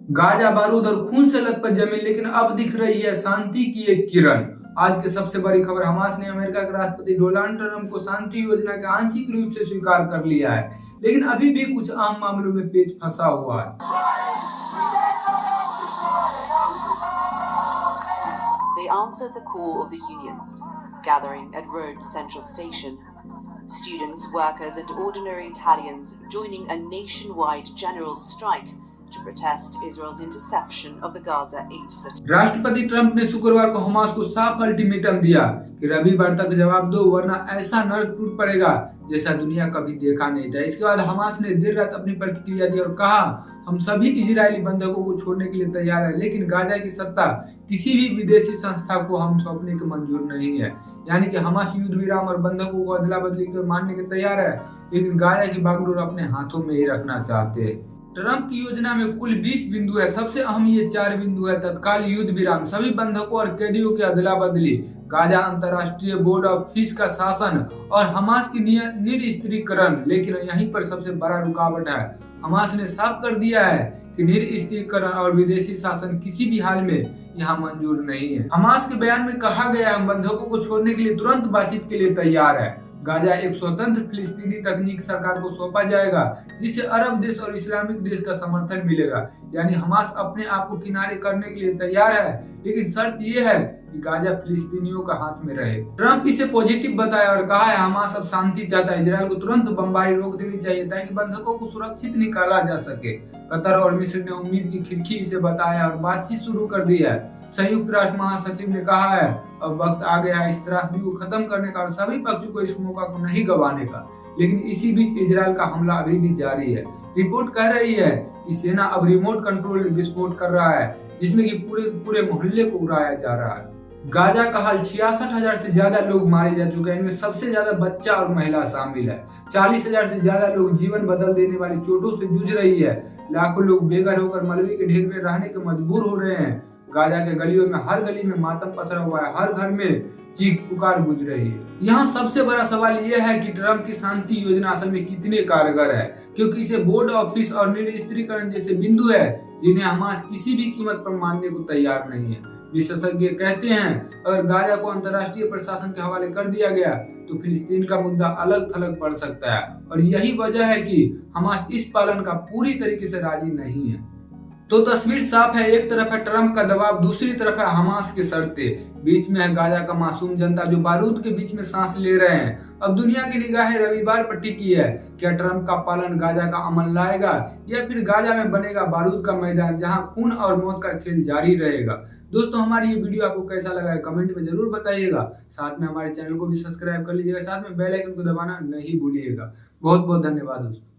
Gaza बारूद और खून से लथपथ जमीन, लेकिन अब दिख रही है शांति की एक किरण। आज की सबसे बड़ी खबर, हमास ने अमेरिका के राष्ट्रपति डोनाल्ड ट्रंप को शांति योजना के आंशिक रूप से स्वीकार कर लिया है, लेकिन अभी भी कुछ आम मामलों में पेच फंसा हुआ है। They answered the call of the unions, gathering at Rhodes Central Station. Students, workers and ordinary Italians joining a nationwide general strike to protest Israel's interception of the Gaza aid flotilla. राष्ट्रपति Trump ने शुक्रवार को Hamas को साफ ultimatum दिया कि रविवार तक जवाब दो, वरना ऐसा नर्क टूट पड़ेगा जैसा दुनिया कभी देखा नहीं था। इसके बाद हमास ने देर रात अपनी प्रतिक्रिया दी और कहा, हम सभी इजरायली बंधकों को छोड़ने के लिए तैयार है, लेकिन गाजा की सत्ता किसी भी विदेशी संस्था को हम सौंपने के मंजूर नहीं है। यानी कि हमास युद्ध विराम और बंधकों को अदला बदली कर मानने के तैयार है, लेकिन गाजा की बागडोर अपने हाथों में ही रखना चाहते हैं। ट्रंप की योजना में कुल 20 बिंदु है। सबसे अहम ये 4 बिंदु है: तत्काल युद्ध विराम, सभी बंधकों और कैदियों की अदला बदली, गाजा अंतर्राष्ट्रीय बोर्ड ऑफ पीस का शासन और हमास की निरस्त्रीकरण। लेकिन यहीं पर सबसे बड़ा रुकावट है, हमास ने साफ कर दिया है कि निरस्त्रीकरण और विदेशी शासन किसी भी हाल में यहाँ मंजूर नहीं है। हमास के बयान में कहा गया है, हम बंधकों को छोड़ने के लिए तुरंत बातचीत के लिए तैयार है। गाजा एक स्वतंत्र फिलिस्तीनी तकनीक सरकार को सौंपा जाएगा, जिससे अरब देश और इस्लामिक देश का समर्थन मिलेगा। यानी हमास अपने आप को किनारे करने के लिए तैयार है, लेकिन शर्त यह है कि गाजा फिलिस्तीनियों का हाथ में रहे। ट्रंप इसे पॉजिटिव बताया और कहा है, हमास अब शांति चाहता है, इजरायल को तुरंत बमबारी रोक देनी चाहिए ताकि बंधकों को सुरक्षित निकाला जा सके। कतर और मिस्र ने उम्मीद की खिड़की से बताया और बातचीत शुरू कर दी है। संयुक्त राष्ट्र महासचिव ने कहा है, अब वक्त आ गया है इस त्रासदी को खत्म करने का और सभी पक्षों को इस मौका को नहीं गंवाने का। लेकिन इसी बीच इजरायल का हमला अभी भी जारी है। रिपोर्ट कह रही है कि सेना अब रिमोट कंट्रोल विस्फोट कर रहा है, जिसमें कि पूरे मोहल्ले को उड़ाया जा रहा है। गाजा का हाल 66,000 से ज्यादा लोग मारे जा चुके हैं, इनमें सबसे ज्यादा बच्चा और महिला शामिल है। 40,000 से ज्यादा लोग जीवन बदल देने वाली चोटों से जूझ रही है। लाखों लोग बेघर होकर मलबे के ढेर में रहने के मजबूर हो रहे हैं। गाजा के गलियों में हर गली में मातम पसरा हुआ है, हर घर में चीख पुकार गूंज रही है। यहाँ सबसे बड़ा सवाल यह है कि ट्रंप की शांति योजना असल में कितने कारगर है, क्योंकि इसे बोर्ड ऑफ पीस और निरस्त्रीकरण जैसे बिंदु है जिन्हें हमास किसी भी कीमत पर मानने को तैयार नहीं है। विशेषज्ञ कहते हैं, अगर गाजा को अंतर्राष्ट्रीय प्रशासन के हवाले कर दिया गया तो फिलिस्तीन का मुद्दा अलग थलग पड़ सकता है, और यही वजह है कि हमास इस पालन का पूरी तरीके से राजी नहीं है। तो तस्वीर साफ है, एक तरफ है ट्रंप का दबाव, दूसरी तरफ है हमास की शर्तें, बीच में है गाजा का मासूम जनता जो बारूद के बीच में सांस ले रहे हैं। अब दुनिया की निगाहें रविवार पर टिकी है, क्या ट्रंप का पालन गाजा का अमन लाएगा या फिर गाजा में बनेगा बारूद का मैदान जहां खून और मौत का खेल जारी रहेगा। दोस्तों, हमारी ये वीडियो आपको कैसा लगा है कमेंट में जरूर बताइएगा। साथ में हमारे चैनल को भी सब्सक्राइब कर लीजिएगा, साथ में बेल आइकन को दबाना नहीं भूलिएगा। बहुत बहुत धन्यवाद दोस्तों।